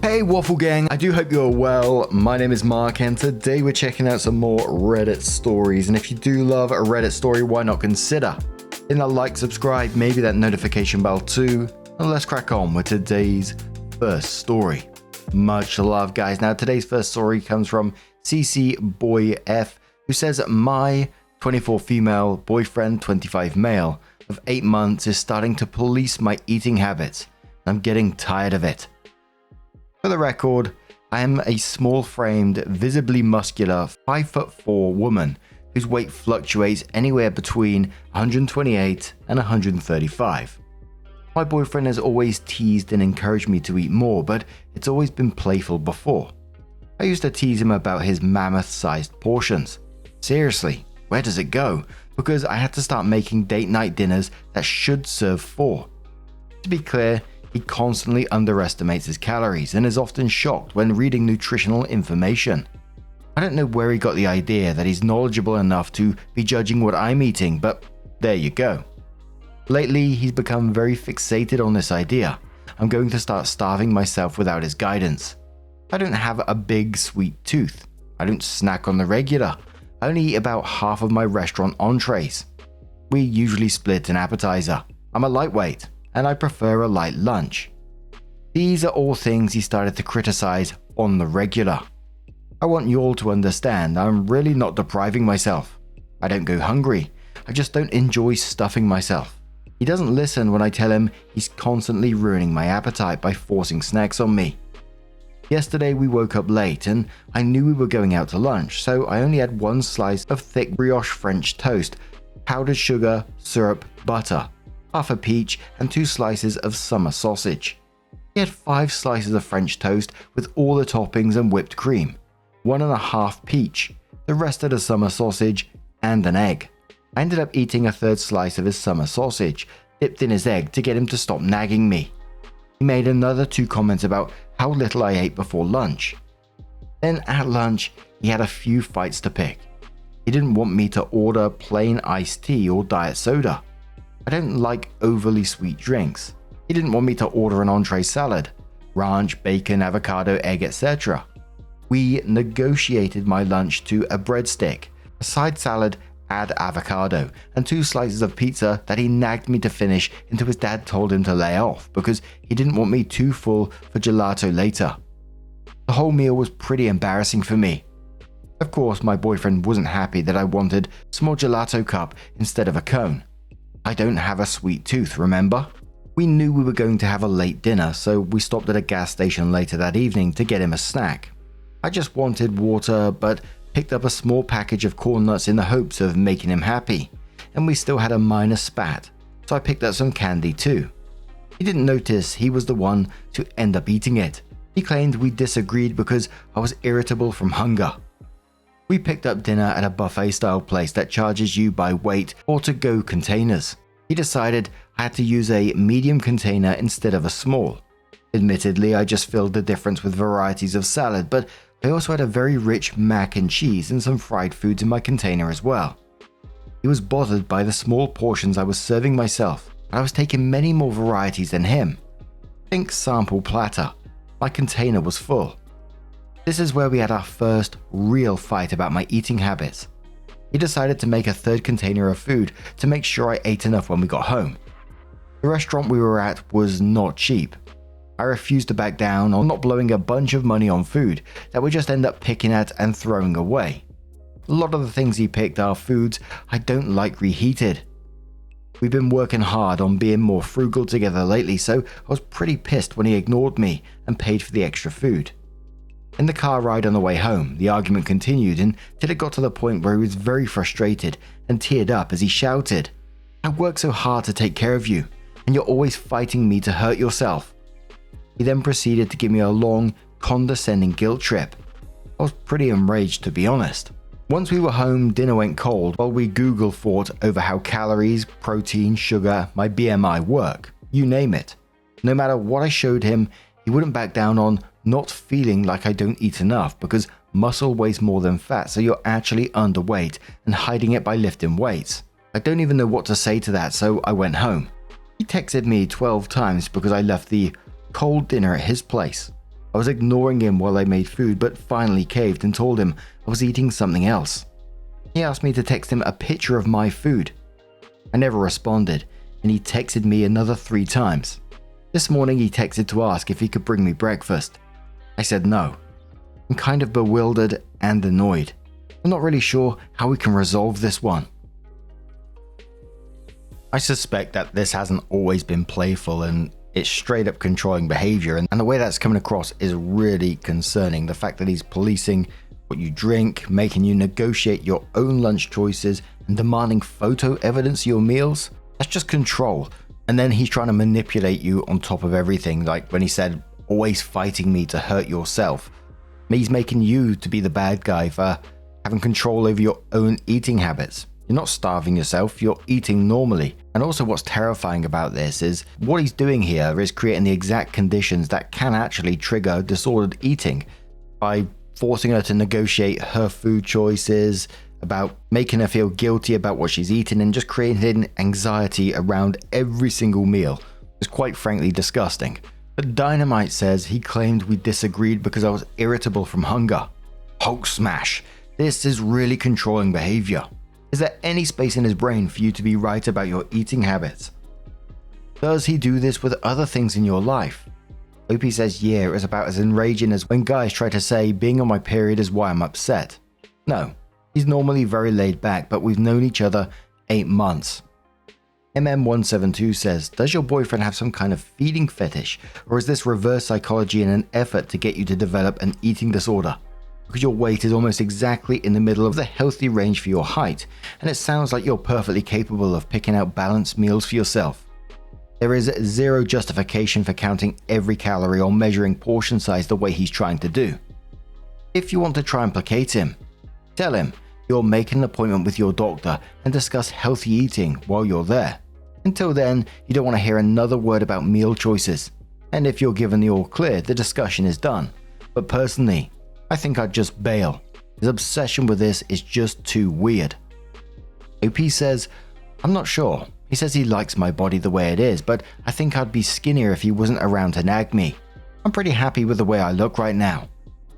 Hey Waffle Gang, I do hope you're well. My name is Mark and today we're checking out some more Reddit stories. And if you do love a Reddit story, why not consider hitting that like, subscribe, maybe that notification bell too. And let's crack on with today's first story. Much love guys. Now today's first story comes from CC Boy F, who says my 24 female boyfriend 25 male of 8 months is starting to police my eating habits. I'm getting tired of it. For the record, I am a small-framed, visibly muscular 5'4" woman whose weight fluctuates anywhere between 128 and 135. My boyfriend has always teased and encouraged me to eat more, but it's always been playful before. I used to tease him about his mammoth-sized portions. Seriously, where does it go? Because I had to start making date night dinners that should serve 4. To be clear, he constantly underestimates his calories and is often shocked when reading nutritional information. I don't know where he got the idea that he's knowledgeable enough to be judging what I'm eating, but there you go. Lately, he's become very fixated on this idea. I'm going to start starving myself without his guidance. I don't have a big sweet tooth. I don't snack on the regular. I only eat about half of my restaurant entrees. We usually split an appetizer. I'm a lightweight, and I prefer a light lunch. These are all things he started to criticize on the regular. I want you all to understand I'm really not depriving myself. I don't go hungry. I just don't enjoy stuffing myself. He doesn't listen when I tell him he's constantly ruining my appetite by forcing snacks on me. Yesterday we woke up late and I knew we were going out to lunch, so I only had 1 slice of thick brioche French toast, powdered sugar, syrup, butter, half a peach, and 2 slices of summer sausage. He had 5 slices of French toast with all the toppings and whipped cream, 1.5 peach, the rest of the summer sausage, and an egg. I ended up eating a 3rd slice of his summer sausage, dipped in his egg to get him to stop nagging me. He made another 2 comments about how little I ate before lunch. Then at lunch, he had a few fights to pick. He didn't want me to order plain iced tea or diet soda. I don't like overly sweet drinks. He didn't want me to order an entree salad, ranch, bacon, avocado, egg, etc. We negotiated my lunch to a breadstick, a side salad, add avocado, and 2 slices of pizza that he nagged me to finish until his dad told him to lay off because he didn't want me too full for gelato later. The whole meal was pretty embarrassing for me. Of course, my boyfriend wasn't happy that I wanted a small gelato cup instead of a cone. I don't have a sweet tooth, remember? We knew we were going to have a late dinner, so we stopped at a gas station later that evening to get him a snack. I just wanted water, but picked up a small package of corn nuts in the hopes of making him happy, and we still had a minor spat, so I picked up some candy too. He didn't notice he was the one to end up eating it. He claimed we disagreed because I was irritable from hunger. We picked up dinner at a buffet-style place that charges you by weight or to-go containers. He decided I had to use a medium container instead of a small. Admittedly, I just filled the difference with varieties of salad, but I also had a very rich mac and cheese and some fried foods in my container as well. He was bothered by the small portions I was serving myself, but I was taking many more varieties than him. Think sample platter. My container was full. This is where we had our first real fight about my eating habits. He decided to make a 3rd container of food to make sure I ate enough when we got home. The restaurant we were at was not cheap. I refused to back down on not blowing a bunch of money on food that we just end up picking at and throwing away. A lot of the things he picked are foods I don't like reheated. We've been working hard on being more frugal together lately, so I was pretty pissed when he ignored me and paid for the extra food. In the car ride on the way home, the argument continued until it got to the point where he was very frustrated and teared up as he shouted, "I work so hard to take care of you, and you're always fighting me to hurt yourself." He then proceeded to give me a long, condescending guilt trip. I was pretty enraged, to be honest. Once we were home, dinner went cold while we Google fought over how calories, protein, sugar, my BMI work, you name it. No matter what I showed him, he wouldn't back down on not feeling like I don't eat enough because muscle weighs more than fat, so you're actually underweight and hiding it by lifting weights. I don't even know what to say to that, so I went home. He texted me 12 times because I left the cold dinner at his place. I was ignoring him while I made food, but finally caved and told him I was eating something else. He asked me to text him a picture of my food. I never responded, and he texted me another 3 times. This morning he texted to ask if he could bring me breakfast. I said no. I'm kind of bewildered and annoyed. I'm not really sure how we can resolve this one. I suspect that this hasn't always been playful and it's straight up controlling behavior, and the way that's coming across is really concerning. The fact that he's policing what you drink, making you negotiate your own lunch choices, and demanding photo evidence of your meals, that's just control. And then he's trying to manipulate you on top of everything, like when he said, always fighting me to hurt yourself. He's making you to be the bad guy for having control over your own eating habits. You're not starving yourself, you're eating normally. And also what's terrifying about this is what he's doing here is creating the exact conditions that can actually trigger disordered eating by forcing her to negotiate her food choices, about making her feel guilty about what she's eating, and just creating anxiety around every single meal. It's quite frankly disgusting. But Dynamite says he claimed we disagreed because I was irritable from hunger. Hulk smash. This is really controlling behavior. Is there any space in his brain for you to be right about your eating habits? Does he do this with other things in your life? Opie says yeah, it was about as enraging as when guys try to say being on my period is why I'm upset. No, he's normally very laid back, but we've known each other 8 months. MM172 says, does your boyfriend have some kind of feeding fetish, or is this reverse psychology in an effort to get you to develop an eating disorder? Because your weight is almost exactly in the middle of the healthy range for your height, and it sounds like you're perfectly capable of picking out balanced meals for yourself. There is zero justification for counting every calorie or measuring portion size the way he's trying to do. If you want to try and placate him, tell him you'll make an appointment with your doctor and discuss healthy eating while you're there. Until then, you don't want to hear another word about meal choices. And if you're given the all clear, the discussion is done. But personally, I think I'd just bail. His obsession with this is just too weird. OP says, I'm not sure. He says he likes my body the way it is, but I think I'd be skinnier if he wasn't around to nag me. I'm pretty happy with the way I look right now.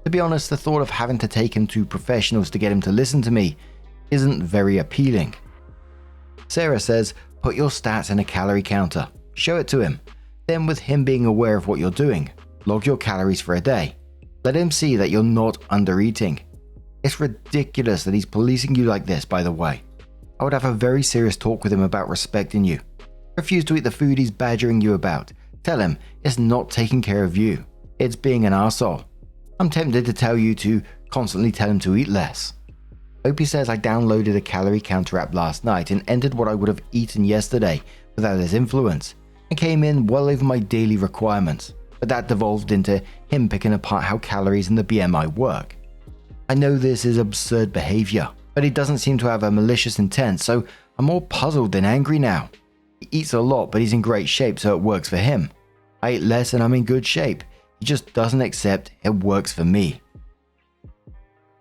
To be honest, the thought of having to take him to professionals to get him to listen to me isn't very appealing. Sarah says, put your stats in a calorie counter. Show it to him. Then with him being aware of what you're doing, log your calories for a day. Let him see that you're not under-eating. It's ridiculous that he's policing you like this, by the way. I would have a very serious talk with him about respecting you. Refuse to eat the food he's badgering you about. Tell him it's not taking care of you. It's being an arsehole. I'm tempted to tell you to constantly tell him to eat less. Opie says I downloaded a calorie counter app last night and entered what I would have eaten yesterday without his influence, and came in well over my daily requirements. But that devolved into him picking apart how calories and the BMI work. I know this is absurd behavior, but he doesn't seem to have a malicious intent, so I'm more puzzled than angry now. He eats a lot, but he's in great shape, so it works for him. I eat less and I'm in good shape. He just doesn't accept it works for me.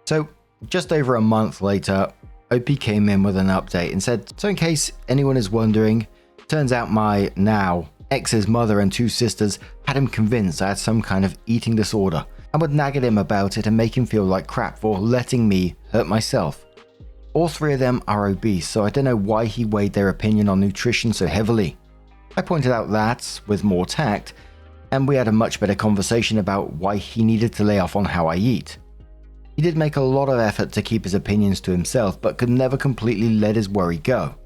So, just over a month later, OP came in with an update and said, so in case anyone is wondering, turns out my now ex's mother and 2 sisters had him convinced I had some kind of eating disorder and would nag at him about it and make him feel like crap for letting me hurt myself. All 3 of them are obese, so I don't know why he weighed their opinion on nutrition so heavily. I pointed out that, with more tact, and we had a much better conversation about why he needed to lay off on how I eat. He did make a lot of effort to keep his opinions to himself, but could never completely let his worry go.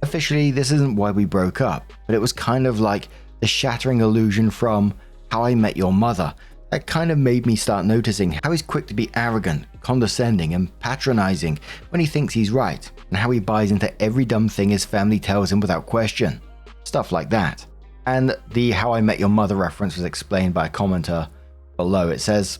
Officially, this isn't why we broke up, but it was kind of like the shattering illusion from How I Met Your Mother that kind of made me start noticing how he's quick to be arrogant, condescending, and patronizing when he thinks he's right, and how he buys into every dumb thing his family tells him without question. Stuff like that. And the How I Met Your Mother reference was explained by a commenter below. It says,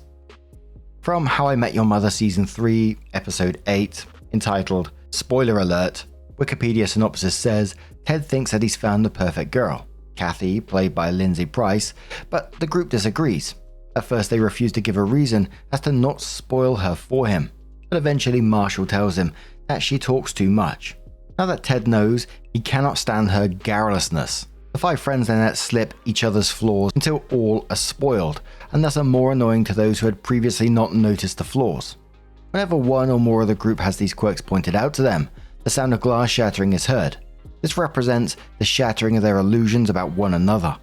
from How I Met Your Mother Season 3, Episode 8, entitled Spoiler Alert, Wikipedia synopsis says, Ted thinks that he's found the perfect girl, Kathy, played by Lindsay Price, but the group disagrees. At first they refuse to give a reason as to not spoil her for him, but eventually Marshall tells him that she talks too much. Now that Ted knows, he cannot stand her garrulousness. The 5 friends then let slip each other's flaws until all are spoiled, and thus are more annoying to those who had previously not noticed the flaws. Whenever one or more of the group has these quirks pointed out to them, the sound of glass shattering is heard. This represents the shattering of their illusions about one another.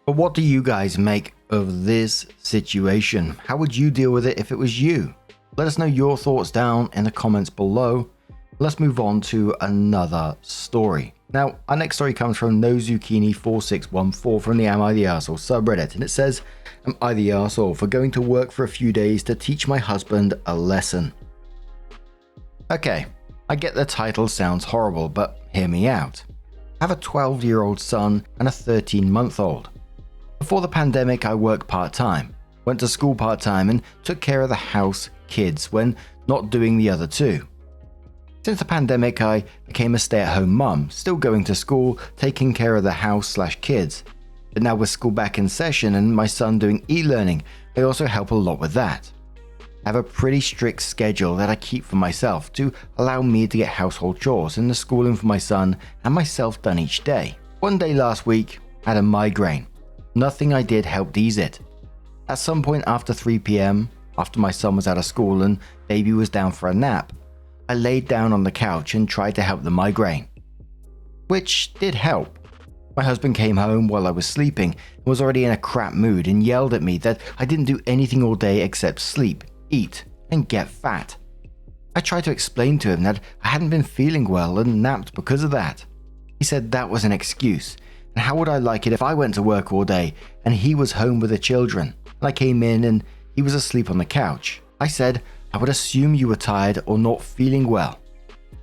But what do you guys make of this situation? How would you deal with it if it was you? Let us know your thoughts down in the comments below. Let's move on to another story. Now, our next story comes from NoZucchini4614 from the Am I the Arsehole subreddit, and it says, "Am I the arsehole for going to work for a few days to teach my husband a lesson?" Okay, I get the title sounds horrible, but hear me out. I have a 12-year-old son and a 13-month-old. Before the pandemic, I worked part-time, went to school part-time, and took care of the house, kids, when not doing the other two. Since the pandemic, I became a stay-at-home mum, still going to school, taking care of the house/kids. But now with school back in session and my son doing e-learning, I also help a lot with that. I have a pretty strict schedule that I keep for myself to allow me to get household chores and the schooling for my son and myself done each day. One day last week, I had a migraine. Nothing I did helped ease it. At some point after 3 p.m, after my son was out of school and baby was down for a nap, I laid down on the couch and tried to help the migraine, which did help. My husband came home while I was sleeping and was already in a crap mood and yelled at me that I didn't do anything all day except sleep, eat, and get fat. I tried to explain to him that I hadn't been feeling well and napped because of that. He said that was an excuse, and how would I like it if I went to work all day and he was home with the children, and I came in and he was asleep on the couch. I said, I would assume you were tired or not feeling well.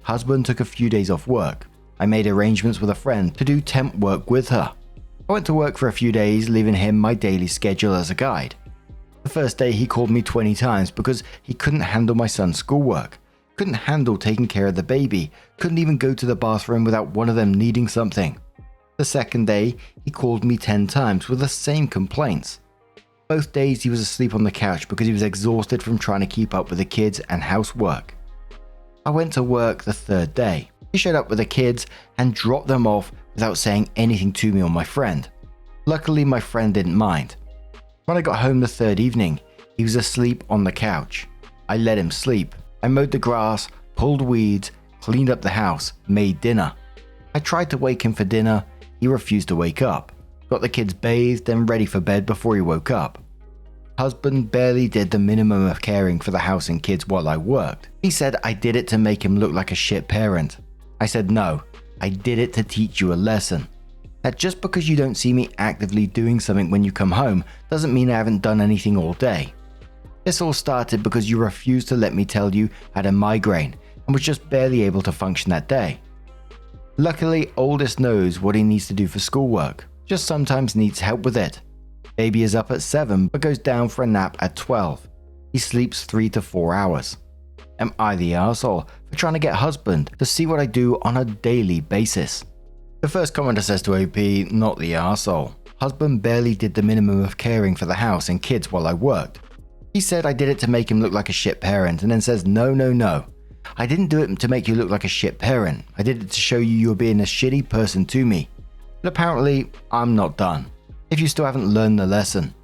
Husband took a few days off work. I made arrangements with a friend to do temp work with her. I went to work for a few days, leaving him my daily schedule as a guide. The first day he called me 20 times because he couldn't handle my son's schoolwork, couldn't handle taking care of the baby, couldn't even go to the bathroom without one of them needing something. The second day he called me 10 times with the same complaints. Both days he was asleep on the couch because he was exhausted from trying to keep up with the kids and housework. I went to work the third day. He showed up with the kids and dropped them off without saying anything to me or my friend. Luckily, my friend didn't mind. When I got home the third evening, he was asleep on the couch. I let him sleep. I mowed the grass, pulled weeds, cleaned up the house, made dinner. I tried to wake him for dinner. He refused to wake up. Got the kids bathed and ready for bed before he woke up. Husband barely did the minimum of caring for the house and kids while I worked. He said I did it to make him look like a shit parent. I said no, I did it to teach you a lesson. That just because you don't see me actively doing something when you come home doesn't mean I haven't done anything all day. This all started because you refused to let me tell you I had a migraine and was just barely able to function that day. Luckily, oldest knows what he needs to do for schoolwork, just sometimes needs help with it. Baby is up at 7 but goes down for a nap at 12. He sleeps 3 to 4 hours. Am I the arsehole for trying to get husband to see what I do on a daily basis? The first commenter says to OP, not the arsehole. Husband barely did the minimum of caring for the house and kids while I worked. He said I did it to make him look like a shit parent and then says no. I didn't do it to make you look like a shit parent. I did it to show you you're being a shitty person to me. But apparently, I'm not done. If you still haven't learned the lesson.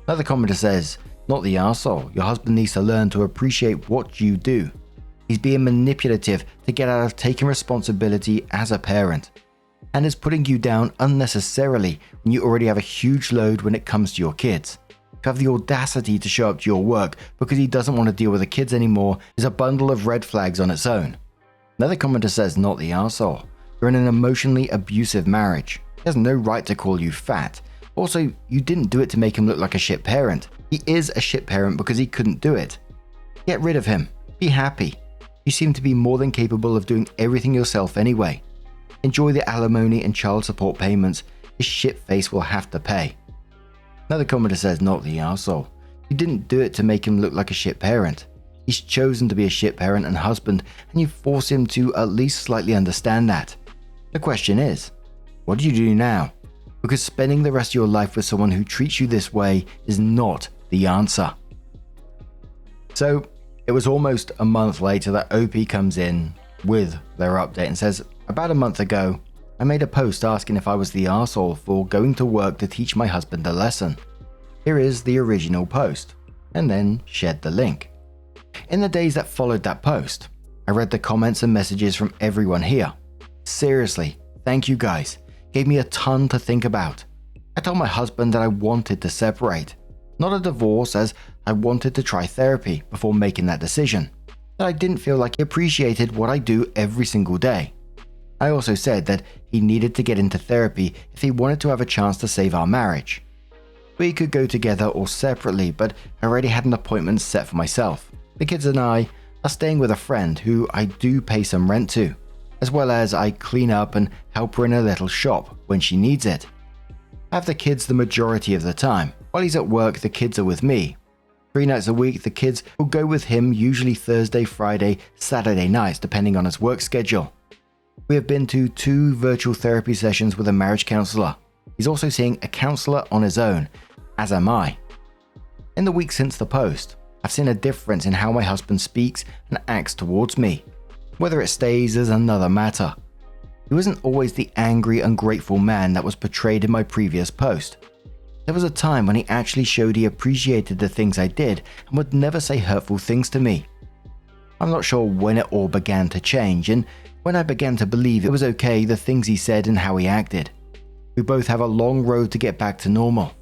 Another commenter says, not the arsehole. Your husband needs to learn to appreciate what you do. He's being manipulative to get out of taking responsibility as a parent. And is putting you down unnecessarily when you already have a huge load when it comes to your kids. To have the audacity to show up to your work because he doesn't want to deal with the kids anymore is a bundle of red flags on its own. Another commenter says, not the arsehole. You're in an emotionally abusive marriage. He has no right to call you fat. Also, you didn't do it to make him look like a shit parent. He is a shit parent because he couldn't do it. Get rid of him. Be happy. You seem to be more than capable of doing everything yourself anyway. Enjoy the alimony and child support payments his shit face will have to pay. Another commenter says, not the arsehole. You didn't do it to make him look like a shit parent. He's chosen to be a shit parent and husband, and you force him to at least slightly understand that. The question is, what do you do now? Because spending the rest of your life with someone who treats you this way is not the answer. So, it was almost a month later that OP comes in with their update and says, about a month ago, I made a post asking if I was the arsehole for going to work to teach my husband a lesson. Here is the original post, and then shared the link. In the days that followed that post, I read the comments and messages from everyone here. Seriously, thank you guys. Gave me a ton to think about. I told my husband that I wanted to separate. Not a divorce, as I wanted to try therapy before making that decision. That I didn't feel like he appreciated what I do every single day. I also said that he needed to get into therapy if he wanted to have a chance to save our marriage. We could go together or separately, but I already had an appointment set for myself. The kids and I are staying with a friend who I do pay some rent to, as well as I clean up and help her in a little shop when she needs it. I have the kids the majority of the time. While he's at work, the kids are with me. 3 nights a week, the kids will go with him, usually Thursday, Friday, Saturday nights, depending on his work schedule. We have been to 2 virtual therapy sessions with a marriage counselor. He's also seeing a counselor on his own, as am I. In the week since the post, I've seen a difference in how my husband speaks and acts towards me. Whether it stays is another matter. He wasn't always the angry, ungrateful man that was portrayed in my previous post. There was a time when he actually showed he appreciated the things I did and would never say hurtful things to me. I'm not sure when it all began to change and when I began to believe it was okay the things he said and how he acted. We both have a long road to get back to normal.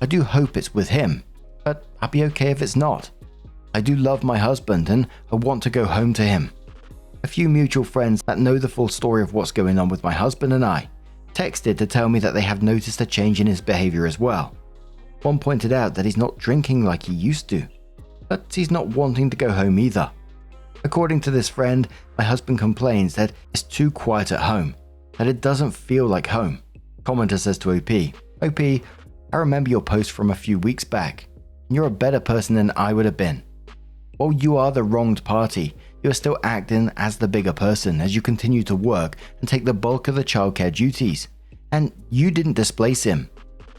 I do hope it's with him, but I'll be okay if it's not. I do love my husband and I want to go home to him. A few mutual friends that know the full story of what's going on with my husband and I texted to tell me that they have noticed a change in his behaviour as well. One pointed out that he's not drinking like he used to, but he's not wanting to go home either. According to this friend, my husband complains that it's too quiet at home, that it doesn't feel like home. Commenter says to OP, I remember your post from a few weeks back, and you're a better person than I would have been. While you are the wronged party, you are still acting as the bigger person as you continue to work and take the bulk of the childcare duties, and you didn't displace him.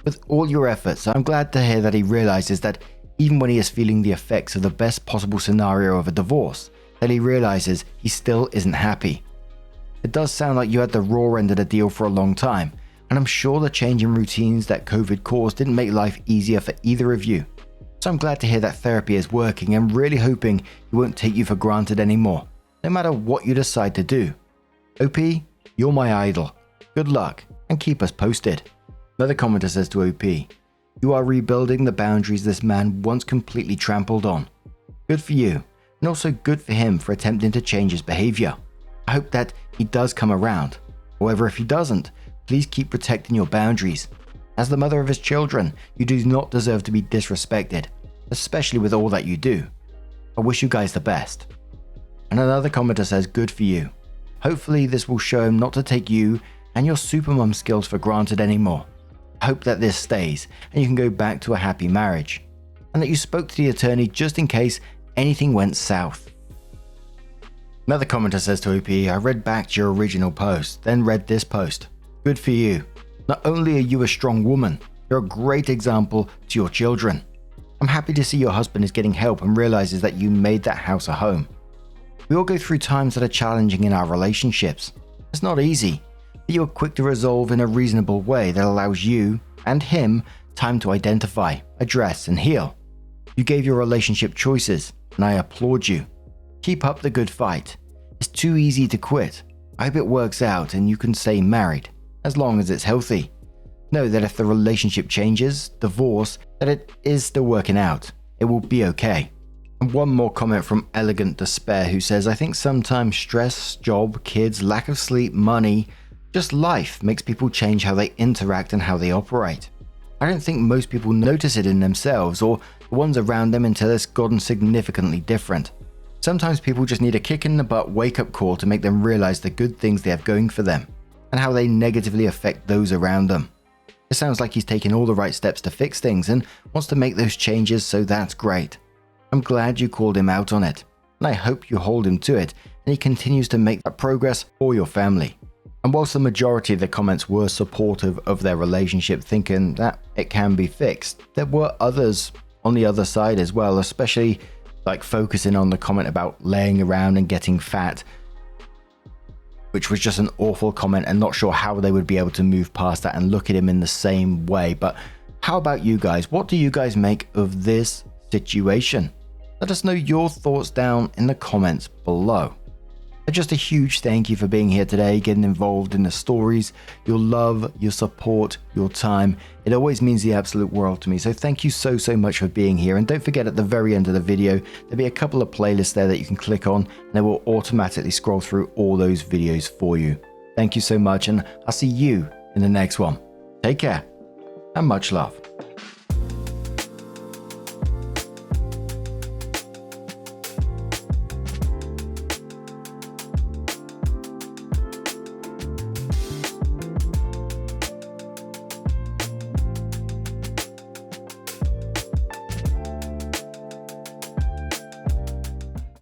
With all your efforts, I'm glad to hear that he realizes that even when he is feeling the effects of the best possible scenario of a divorce, that he realizes he still isn't happy. It does sound like you had the raw end of the deal for a long time, and I'm sure the change in routines that COVID caused didn't make life easier for either of you. So I'm glad to hear that therapy is working and really hoping he won't take you for granted anymore, no matter what you decide to do. OP, you're my idol. Good luck and keep us posted. Another commenter says to OP, you are rebuilding the boundaries this man once completely trampled on. Good for you, and also good for him for attempting to change his behaviour. I hope that he does come around. However, if he doesn't, please keep protecting your boundaries. As the mother of his children, you do not deserve to be disrespected, especially with all that you do. I wish you guys the best. And another commenter says, good for you. Hopefully this will show him not to take you and your supermom skills for granted anymore. I hope that this stays and you can go back to a happy marriage, and that you spoke to the attorney just in case anything went south. Another commenter says to OP, I read back to your original post, then read this post. Good for you. Not only are you a strong woman, you're a great example to your children. I'm happy to see your husband is getting help and realizes that you made that house a home. We all go through times that are challenging in our relationships. It's not easy, but you are quick to resolve in a reasonable way that allows you and him time to identify, address, and heal. You gave your relationship choices, and I applaud you. Keep up the good fight. It's too easy to quit. I hope it works out and you can stay married, as long as it's healthy. Know that if the relationship changes, divorce, that it is still working out. It will be okay. And one more comment from Elegant Despair, who says, I think sometimes stress, job, kids, lack of sleep, money, just life makes people change how they interact and how they operate. I don't think most people notice it in themselves or the ones around them until it's gotten significantly different. Sometimes people just need a kick in the butt wake-up call to make them realize the good things they have going for them and how they negatively affect those around them. It sounds like he's taking all the right steps to fix things and wants to make those changes, so that's great. I'm glad you called him out on it, and I hope you hold him to it and he continues to make that progress for your family. And whilst the majority of the comments were supportive of their relationship, thinking that it can be fixed, there were others on the other side as well, especially like focusing on the comment about laying around and getting fat. which was just an awful comment, and not sure how they would be able to move past that and look at him in the same way. But how about you guys? What do you guys make of this situation? Let us know your thoughts down in the comments below. And just a huge thank you for being here today, getting involved in the stories, your love, your support, your time. It always means the absolute world to me. So thank you so much for being here. And don't forget, at the very end of the video, there'll be a couple of playlists there that you can click on, and they will automatically scroll through all those videos for you. Thank you so much, and I'll see you in the next one. Take care and much love.